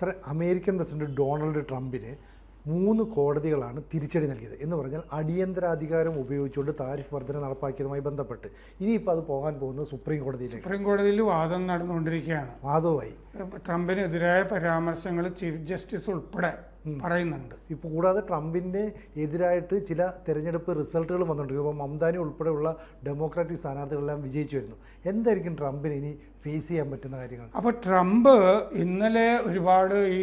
അത്ര American president Donald ട്രംപിന് 3 കോടതികളാണ് തിരിച്ചടി നൽകിയത് എന്ന് പറഞ്ഞാൽ അടിയന്തരാധികാരം ഉപയോഗിച്ചുകൊണ്ട് താരിഫ് വർധന നടപ്പാക്കിയതുമായി ബന്ധപ്പെട്ട് ഇനിയിപ്പോൾ അത് പോകാൻ പോകുന്നത് സുപ്രീം കോടതിയിൽ വാദം നടന്നുകൊണ്ടിരിക്കുകയാണ്. വാദവുമായി ട്രംപിനെതിരായ പരാമർശങ്ങൾ ചീഫ് ജസ്റ്റിസ് ഉൾപ്പെടെ പറയുന്നുണ്ട്. ഇപ്പോൾ കൂടാതെ ട്രംപിന് എതിരായിട്ട് ചില തെരഞ്ഞെടുപ്പ് റിസൾട്ടുകൾ വന്നിട്ടുണ്ട്. ഇപ്പോൾ മംതാനി ഉൾപ്പെടെയുള്ള ഡെമോക്രാറ്റിക് സ്ഥാനാർത്ഥികളെല്ലാം വിജയിച്ചു വരുന്നു. എന്തായിരിക്കും ട്രംപിന് ഇനി ഫേസ് ചെയ്യാൻ പറ്റുന്ന കാര്യങ്ങൾ? അപ്പോൾ ട്രംപ് ഇന്നലെ ഒരുപാട് ഈ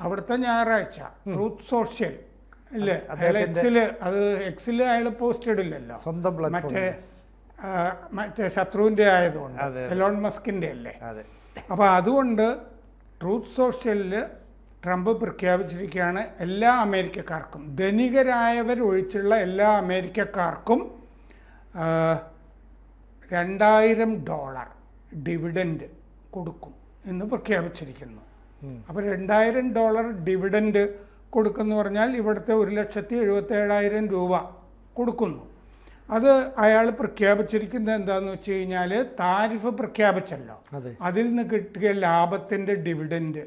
അവിടുത്തെ ഞായറാഴ്ച ട്രൂത്ത് സോഷ്യൽ അല്ലേ, എക്സിൽ അയാൾ പോസ്റ്റ് ഇടില്ലല്ലോ, സ്വന്തം മറ്റേ ശത്രുവിൻ്റെ ആയതുകൊണ്ട്, എലോൺ മസ്കിൻ്റെ അല്ലേ. അപ്പോൾ അതുകൊണ്ട് ട്രൂത്ത് സോഷ്യലിൽ ട്രംപ് പ്രഖ്യാപിച്ചിരിക്കുകയാണ് എല്ലാ അമേരിക്കക്കാർക്കും, ധനികരായവരൊഴിച്ചുള്ള എല്ലാ അമേരിക്കക്കാർക്കും $2000 ഡിവിഡൻഡ് കൊടുക്കും എന്ന് പ്രഖ്യാപിച്ചിരിക്കുന്നു. അപ്പോൾ $2000 ഡിവിഡൻഡ് കൊടുക്കുമെന്ന് പറഞ്ഞാൽ ഇവിടുത്തെ 1,77,000 രൂപ കൊടുക്കുന്നു. അത് അയാൾ പ്രഖ്യാപിച്ചിരിക്കുന്നത് എന്താണെന്ന് വെച്ച് കഴിഞ്ഞാൽ താരിഫ് പ്രഖ്യാപിച്ചല്ലോ, അതിൽ നിന്ന് കിട്ടിയ ലാഭത്തിൻ്റെ ഡിവിഡൻഡ്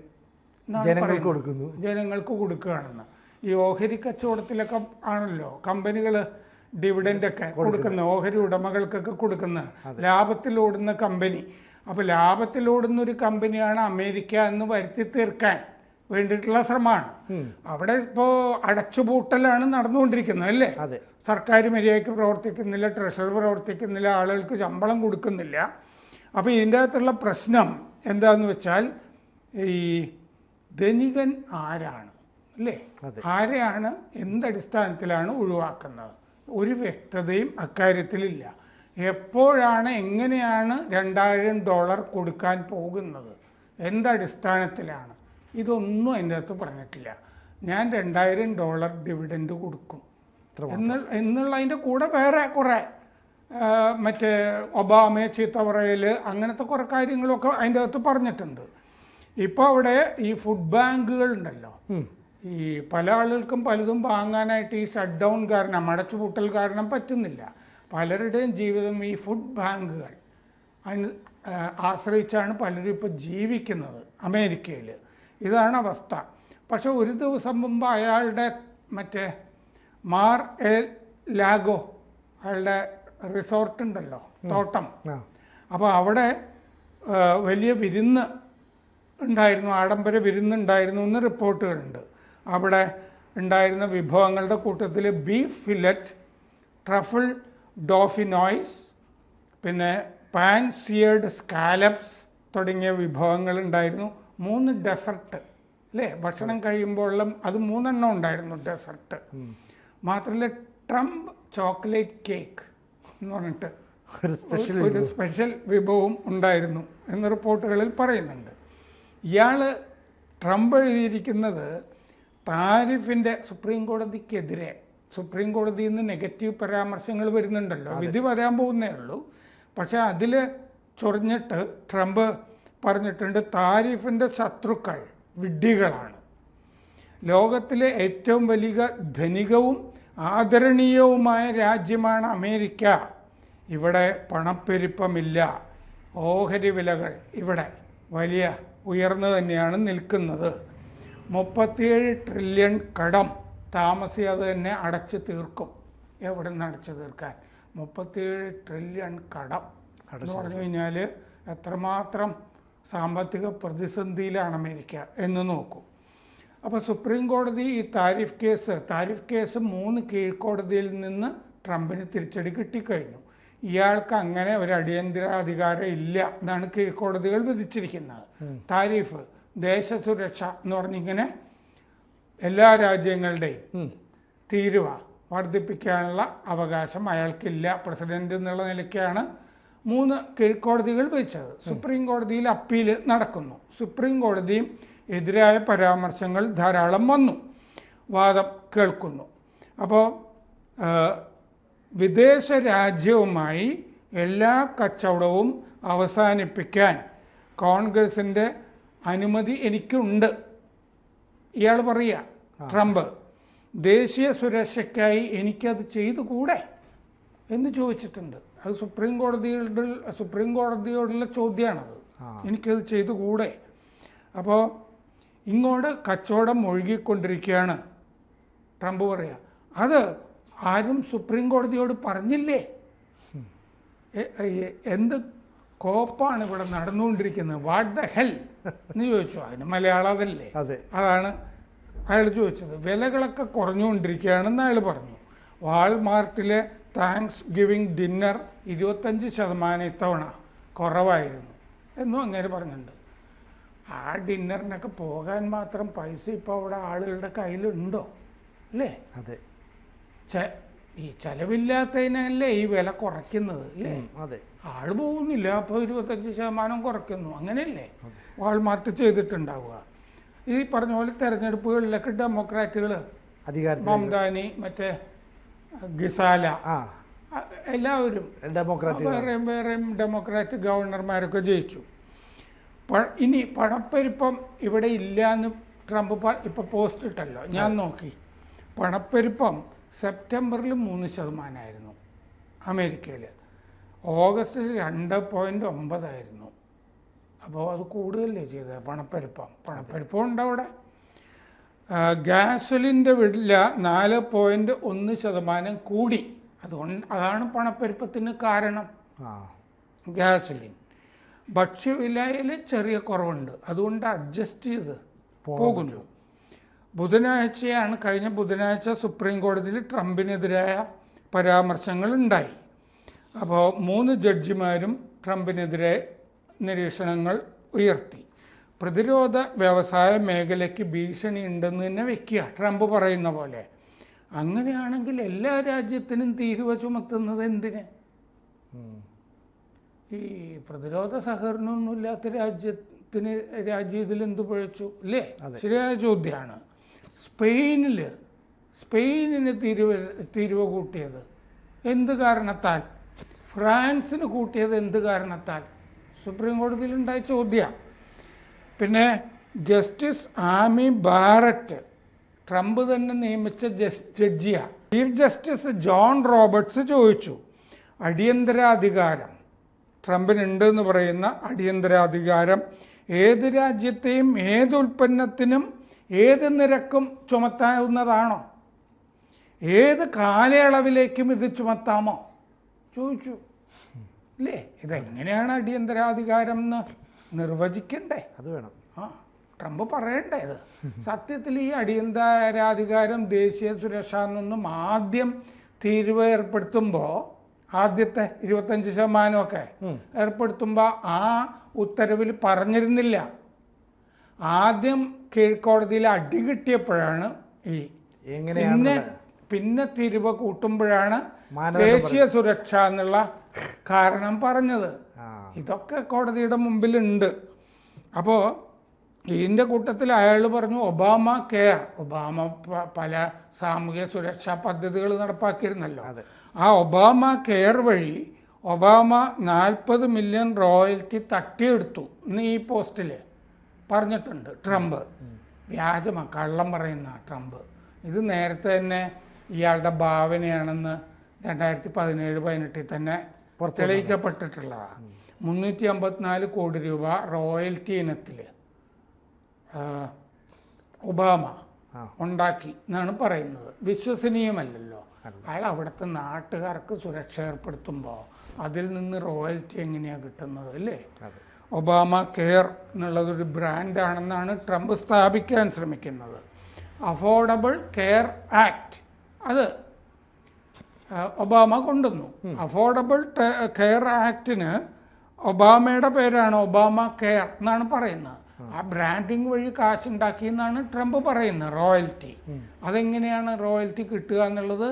ജനങ്ങൾക്ക് കൊടുക്കുകയാണെന്ന്. ഈ ഓഹരി കച്ചവടത്തിലൊക്കെ ആണല്ലോ കമ്പനികൾ ഡിവിഡൻഡൊക്കെ കൊടുക്കുന്നത്, ഓഹരി ഉടമകൾക്കൊക്കെ കൊടുക്കുന്നത്, ലാഭത്തിലോടുന്ന കമ്പനി. അപ്പോൾ ലാഭത്തിലോടുന്ന ഒരു കമ്പനിയാണ് അമേരിക്ക എന്ന് വരുത്തി തീർക്കാൻ വേണ്ടിയിട്ടുള്ള ശ്രമമാണ്. അവിടെ ഇപ്പോൾ അടച്ചുപൂട്ടലാണ് നടന്നുകൊണ്ടിരിക്കുന്നത് അല്ലേ. സർക്കാർ മര്യാദയ്ക്ക് പ്രവർത്തിക്കുന്നില്ല, ട്രഷറി പ്രവർത്തിക്കുന്നില്ല, ആളുകൾക്ക് ശമ്പളം കൊടുക്കുന്നില്ല. അപ്പോൾ ഇതിൻ്റെ അകത്തുള്ള പ്രശ്നം എന്താണെന്ന് വെച്ചാൽ ഈ ധനികൻ ആരാണ് അല്ലേ, ആരെയാണ് എന്തടിസ്ഥാനത്തിലാണ് ഒഴിവാക്കുന്നത്, ഒരു വ്യക്തതയും അക്കാര്യത്തിലില്ല. എപ്പോഴാണ് എങ്ങനെയാണ് $2000 കൊടുക്കാൻ പോകുന്നത്, എന്തടിസ്ഥാനത്തിലാണ്, ഇതൊന്നും അതിൻ്റെ അകത്ത് പറഞ്ഞിട്ടില്ല. ഞാൻ $2000 ഡിവിഡൻഡ് കൊടുക്കും എന്നുള്ളതിൻ്റെ കൂടെ വേറെ കുറേ മറ്റേ ഒബാമയെ ചീത്ത പറയൽ അങ്ങനത്തെ കുറേ കാര്യങ്ങളൊക്കെ അതിൻ്റെ അകത്ത് പറഞ്ഞിട്ടുണ്ട്. ഇപ്പോൾ അവിടെ ഈ ഫുഡ് ബാങ്കുകൾ ഉണ്ടല്ലോ, ഈ പല ആളുകൾക്കും പലതും വാങ്ങാനായിട്ട് ഈ ഷട്ട് ഡൗൺ കാരണം, അടച്ചുപൂട്ടൽ കാരണം പറ്റുന്നില്ല. പലരുടെയും ജീവിതം ഈ ഫുഡ് ബാങ്കുകൾ ആശ്രയിച്ചാണ് പലരും ഇപ്പോൾ ജീവിക്കുന്നത് അമേരിക്കയിൽ. ഇതാണ് അവസ്ഥ. പക്ഷെ ഒരു ദിവസം മുമ്പ് അയാളുടെ മറ്റേ മാർ എ ലാഗോ, അയാളുടെ റിസോർട്ട് ഉണ്ടല്ലോ, തോട്ടം, അപ്പോൾ അവിടെ വലിയ വിരുന്ന് ഉണ്ടായിരുന്നു, ആഡംബര വിരുന്നുണ്ടായിരുന്നു എന്ന് റിപ്പോർട്ടുകളുണ്ട്. അവിടെ ഉണ്ടായിരുന്ന വിഭവങ്ങളുടെ കൂട്ടത്തിൽ ബീഫ് ഫില്ലറ്റ്, ട്രഫിൾ ഡോഫിനോയ്സ്, പിന്നെ പാൻ സിയേർഡ് സ്കാലപ്സ് തുടങ്ങിയ വിഭവങ്ങൾ ഉണ്ടായിരുന്നു. 3 ഡെസർട്ട് അല്ലേ, ഭക്ഷണം കഴിയുമ്പോഴുള്ള അത് 3 എണ്ണം ഉണ്ടായിരുന്നു ഡെസർട്ട്. മാത്രമല്ല ട്രംപ് ചോക്ലേറ്റ് കേക്ക് എന്ന് പറഞ്ഞിട്ട് ഒരു സ്പെഷ്യൽ വിഭവം ഉണ്ടായിരുന്നു എന്ന് റിപ്പോർട്ടുകളിൽ പറയുന്നുണ്ട്. ഇയാൾ ട്രംപ് എഴുതിയിരിക്കുന്നത് താരിഫിൻ്റെ സുപ്രീം കോടതിയിൽ നിന്ന് നെഗറ്റീവ് പരാമർശങ്ങൾ വരുന്നുണ്ടല്ലോ, വിധി വരാൻ പോകുന്നേ ഉള്ളൂ. പക്ഷേ അതിൽ ചൊറിഞ്ഞിട്ട് ട്രംപ് പറഞ്ഞിട്ടുണ്ട്, താരിഫിൻ്റെ ശത്രുക്കൾ വിഡ്ഢികളാണ്. ലോകത്തിലെ ഏറ്റവും വലിയ ധനികവും ആദരണീയവുമായ രാജ്യമാണ് അമേരിക്ക. ഇവിടെ പണപ്പെരുപ്പമില്ല, ഓഹരി വിലകൾ ഇവിടെ വലിയ ഉയർന്നു തന്നെയാണ് നിൽക്കുന്നത്. 37 ട്രില്യൺ കടം താമസിയാതെ തന്നെ അടച്ചു തീർക്കും. എവിടെ നിന്ന് അടച്ചു തീർക്കാൻ? 37 ട്രില്യൺ കടം എന്ന് പറഞ്ഞു കഴിഞ്ഞാൽ എത്രമാത്രം സാമ്പത്തിക പ്രതിസന്ധിയിലാണ് അമേരിക്ക എന്ന് നോക്കൂ. അപ്പോൾ സുപ്രീം കോടതി ഈ താരിഫ് കേസ് 3 കീഴ്ക്കോടതിയിൽ നിന്ന് ട്രംപിന് തിരിച്ചടി കിട്ടിക്കഴിഞ്ഞു. ഇയാൾക്ക് അങ്ങനെ ഒരു അടിയന്തരാധികാരം ഇല്ല എന്നാണ് കീഴ്ക്കോടതികൾ വിധിച്ചിരിക്കുന്നത്. താരിഫ്, ദേശസുരക്ഷ എന്ന് പറഞ്ഞിങ്ങനെ എല്ലാ രാജ്യങ്ങളുടെയും തീരുവ വർദ്ധിപ്പിക്കാനുള്ള അവകാശം അയാൾക്കില്ല പ്രസിഡന്റ് എന്നുള്ള നിലയ്ക്കാണ് 3 കീഴ്ക്കോടതികൾ വിധിച്ചത്. സുപ്രീം കോടതിയിൽ അപ്പീൽ നടക്കുന്നു. സുപ്രീം കോടതിയും എതിരായ പരാമർശങ്ങൾ ധാരാളം വന്നു, വാദം കേൾക്കുന്നു. അപ്പോൾ വിദേശ രാജ്യവുമായി എല്ലാ കച്ചവടവും അവസാനിപ്പിക്കാൻ കോൺഗ്രസിൻ്റെ അനുമതി എനിക്കുണ്ട്. ഇയാൾ പറയുക ട്രംപ്, ദേശീയ സുരക്ഷയ്ക്കായി എനിക്കത് ചെയ്തുകൂടെ എന്ന് ചോദിച്ചിട്ടുണ്ട്. അത് സുപ്രീം കോടതിയോടുള്ള ചോദ്യമാണത്. എനിക്കത് ചെയ്തുകൂടെ. അപ്പോൾ ഇങ്ങോട്ട് കച്ചവടം ഒഴുകിക്കൊണ്ടിരിക്കുകയാണ്. ട്രംപ് പറയുക അത് ആരും സുപ്രീം കോടതിയോട് പറഞ്ഞില്ലേ? എന്ത് കോപ്പാണ് ഇവിടെ നടന്നുകൊണ്ടിരിക്കുന്നത്? വാട്ട് ദ ഹെൽ എന്ന് ചോദിച്ചു. അതിന് മലയാളം അതല്ലേ? അതാണ് അയാൾ ചോദിച്ചത്. വിലകളൊക്കെ കുറഞ്ഞുകൊണ്ടിരിക്കുകയാണെന്ന് അയാൾ പറഞ്ഞു. വാൾമാർട്ടിലെ താങ്ക്സ് ഗിവിങ് ഡിന്നർ 25% ഇത്തവണ കുറവായിരുന്നു എന്നും അങ്ങനെ പറഞ്ഞിട്ടുണ്ട്. ആ ഡിന്നറിനൊക്കെ പോകാൻ മാത്രം പൈസ ഇപ്പോൾ അവിടെ ആളുകളുടെ കയ്യിലുണ്ടോ? അല്ലേ? അതെ. ഈ ചെലവില്ലാത്തതിനല്ലേ ഈ വില കുറയ്ക്കുന്നത്? അല്ലേ? അതെ. ആള് പോകുന്നില്ല, അപ്പോൾ 25% കുറയ്ക്കുന്നു. അങ്ങനെയല്ലേ വാൾമാർട്ട് ചെയ്തിട്ടുണ്ടാവുക. ഈ പറഞ്ഞ പോലെ തെരഞ്ഞെടുപ്പുകളിലൊക്കെ ഡെമോക്രാറ്റുകൾ മംദാനി, മറ്റേ ഗിസാല, എല്ലാവരും വേറെയും വേറെയും ഡെമോക്രാറ്റ് ഗവർണർമാരൊക്കെ ജയിച്ചു. ഇനി പണപ്പെരുപ്പം ഇവിടെ ഇല്ല എന്ന് ട്രംപ് ഇപ്പോൾ പോസ്റ്റ് ഇട്ടല്ലോ, ഞാൻ നോക്കി. പണപ്പെരുപ്പം സെപ്റ്റംബറിൽ 3% അമേരിക്കയിൽ, ഓഗസ്റ്റിൽ 2.9 അപ്പോൾ അത് കൂടുതലല്ലേ ചെയ്തത് പണപ്പെരുപ്പം ഉണ്ട് അവിടെ. ഗ്യാസോലിൻ്റെ വില 4.1% കൂടി. അതാണ് പണപ്പെരുപ്പത്തിന് കാരണം, ഗ്യാസോലിൻ. ഭക്ഷ്യവിലയിൽ ചെറിയ കുറവുണ്ട്, അതുകൊണ്ട് അഡ്ജസ്റ്റ് ചെയ്ത് പോകുന്നു. കഴിഞ്ഞ ബുധനാഴ്ച സുപ്രീം കോടതിയിൽ ട്രംപിനെതിരായ പരാമർശങ്ങൾ ഉണ്ടായി. അപ്പോൾ 3 ജഡ്ജിമാരും ട്രംപിനെതിരെ നിരീക്ഷണങ്ങൾ ഉയർത്തി. പ്രതിരോധ വ്യവസായ മേഖലയ്ക്ക് ഭീഷണി ഉണ്ടെന്ന് തന്നെ വെക്കുക, ട്രംപ് പറയുന്ന പോലെ. അങ്ങനെയാണെങ്കിൽ എല്ലാ രാജ്യത്തിനും തീരുവ ചുമത്തുന്നത് എന്തിന്? ഈ പ്രതിരോധ സഹകരണമൊന്നുമില്ലാത്ത രാജ്യം ഇതിലെന്ത് പഴച്ചു? അല്ലേ? ശരിയായ ചോദ്യമാണ്. സ്പെയിനിന് തീരുവ കൂട്ടിയത് എന്ത് കാരണത്താൽ? ഫ്രാൻസിന് കൂട്ടിയത് എന്ത് കാരണത്താൽ? സുപ്രീം കോടതിയിലുണ്ടായ ചോദ്യമാണ്. പിന്നെ ജസ്റ്റിസ് ആമി ബാരറ്റ്, ട്രംപ് തന്നെ നിയമിച്ച ജഡ്ജിയാണ്. ചീഫ് ജസ്റ്റിസ് ജോൺ റോബർട്ട്സ് ചോദിച്ചു, അടിയന്തരാധികാരം ട്രംപിനുണ്ടെന്ന് പറയുന്ന അടിയന്തരാധികാരം ഏത് രാജ്യത്തെയും ഏത് ഉൽപ്പന്നത്തിനും ഏത് നിരക്കും ചുമത്താവുന്നതാണോ? ഏത് കാലയളവിലേക്കും ഇത് ചുമത്താമോ ചോദിച്ചു. അല്ലേ? ഇതെങ്ങനെയാണ് അടിയന്തരാധികാരം എന്ന് നിർവചിക്കണ്ടേ? അത് വേണം. ട്രംപ് പറയണ്ടേ ഇത്? സത്യത്തിൽ ഈ അടിയന്തരാധികാരം ദേശീയ സുരക്ഷ എന്നൊന്നും ആദ്യം തീരുവ ഏർപ്പെടുത്തുമ്പോൾ, ആദ്യത്തെ 25% ഏർപ്പെടുത്തുമ്പോൾ ആ ഉത്തരവിൽ പറഞ്ഞിരുന്നില്ല. ആദ്യം കീഴ്ക്കോടതിയിൽ അടി കിട്ടിയപ്പോഴാണ് പിന്നെ തീരുവ കൂട്ടുമ്പോഴാണ് ദേശീയ സുരക്ഷ എന്നുള്ള കാരണം പറഞ്ഞത്. ഇതൊക്കെ കോടതിയുടെ മുമ്പിലുണ്ട്. അപ്പോൾ ഇതിൻ്റെ കൂട്ടത്തിൽ അയാൾ പറഞ്ഞു ഒബാമ കെയർ. ഒബാമ പല സാമൂഹ്യ സുരക്ഷാ പദ്ധതികൾ നടപ്പാക്കിയിരുന്നല്ലോ. ആ ഒബാമ കെയർ വഴി ഒബാമ 40 മില്യൺ റോയൽറ്റി തട്ടിയെടുത്തു എന്ന് ഈ പോസ്റ്റിൽ പറഞ്ഞിട്ടുണ്ട് ട്രംപ്. കള്ളം പറയുന്ന ട്രംപ്. ഇത് നേരത്തെ തന്നെ ഇയാളുടെ ഭാവനയാണെന്ന് 2017-18 തന്നെ തെളിയിക്കപ്പെട്ടിട്ടുള്ളതാണ്. 354 കോടി രൂപ റോയൽറ്റി ഇനത്തിൽ ഒബാമ ഉണ്ടാക്കി എന്നാണ് പറയുന്നത്. വിശ്വസനീയമല്ലല്ലോ. അയാൾ അവിടുത്തെ നാട്ടുകാർക്ക് സുരക്ഷ ഏർപ്പെടുത്തുമ്പോൾ അതിൽ നിന്ന് റോയൽറ്റി എങ്ങനെയാണ് കിട്ടുന്നത്? അല്ലേ? ഒബാമ കെയർ എന്നുള്ളതൊരു ബ്രാൻഡാണെന്നാണ് ട്രംപ് സ്ഥാപിക്കാൻ ശ്രമിക്കുന്നത്. അഫോർഡബിൾ കെയർ ആക്ട് അത് ഒബാമ കൊണ്ടുവന്നു. അഫോർഡബിൾ കെയർ ആക്ടിന് ഒബാമയുടെ പേരാണ് ഒബാമ കെയർ എന്നാണ് പറയുന്നത്. ആ ബ്രാൻഡിങ് വഴി കാശുണ്ടാക്കി എന്നാണ് ട്രംപ് പറയുന്നത്. റോയൽറ്റി അതെങ്ങനെയാണ് റോയൽറ്റി കിട്ടുക എന്നുള്ളത്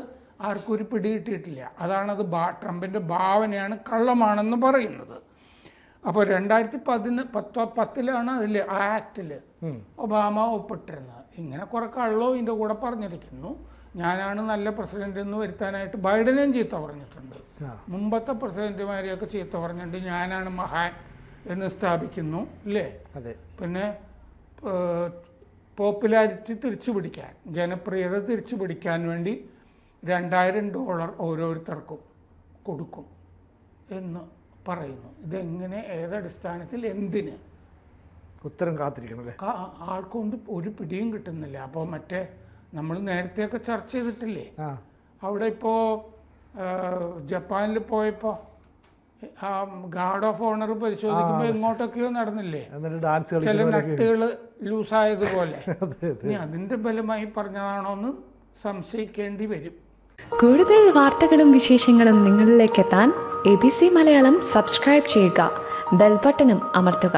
ആർക്കും ഒരു പിടി കിട്ടിയിട്ടില്ല. അതാണത് ട്രംപിൻ്റെ ഭാവനയാണ്, കള്ളമാണെന്ന് പറയുന്നത്. അപ്പോൾ 2010 അതിൽ ആ ആക്റ്റിൽ ഒബാമ ഒപ്പിട്ടിരുന്നത്. ഇങ്ങനെ കുറെ കള്ളവും ഇതിൻ്റെ കൂടെ പറഞ്ഞിരിക്കുന്നു. ഞാനാണ് നല്ല പ്രസിഡന്റ് എന്ന് വരുത്താനായിട്ട് ബൈഡനെയും ചീത്ത പറഞ്ഞിട്ടുണ്ട്. മുമ്പത്തെ പ്രസിഡന്റുമാരെയൊക്കെ ചീത്ത പറഞ്ഞിട്ടുണ്ട്. ഞാനാണ് മഹാൻ എന്ന് സ്ഥാപിക്കുന്നു. അല്ലേ? പിന്നെ പോപ്പുലാരിറ്റി തിരിച്ചു പിടിക്കാൻ, ജനപ്രിയത തിരിച്ചു പിടിക്കാൻ വേണ്ടി $2000 ഓരോരുത്തർക്കും കൊടുക്കും എന്ന് പറയുന്നു. ഇതെങ്ങനെ, ഏതടിസ്ഥാനത്തിൽ, എന്തിന്? ഉത്തരം കാത്തിരിക്കണം അല്ലേ? ആൾക്കൊന്നും ഒരു പിടിയും കിട്ടുന്നില്ല. അപ്പോൾ മറ്റേ നമ്മൾ നേരത്തെയൊക്കെ ചർച്ച ചെയ്തിട്ടില്ലേ, അവിടെ ഇപ്പോൾ ജപ്പാനിൽ പോയപ്പോൾ ആ ഗാർഡ് ഓഫ് ഓണർ പരിശോധിക്കുമ്പോൾ എങ്ങോട്ടൊക്കെയോ നടന്നില്ലേ, ഡാൻസ് ചില നട്ടുകൾ ലൂസായതുപോലെ. ഇനി അതിൻ്റെ ബലമായി പറഞ്ഞതാണോ എന്ന് സംശയിക്കേണ്ടി വരും. കൂടുതൽ വാർത്തകളും വിശേഷങ്ങളും നിങ്ങളിലേക്ക് എത്താൻ ABC മലയാളം സബ്സ്ക്രൈബ് ചെയ്യുക, ബെൽ ബട്ടണും അമർത്തുക.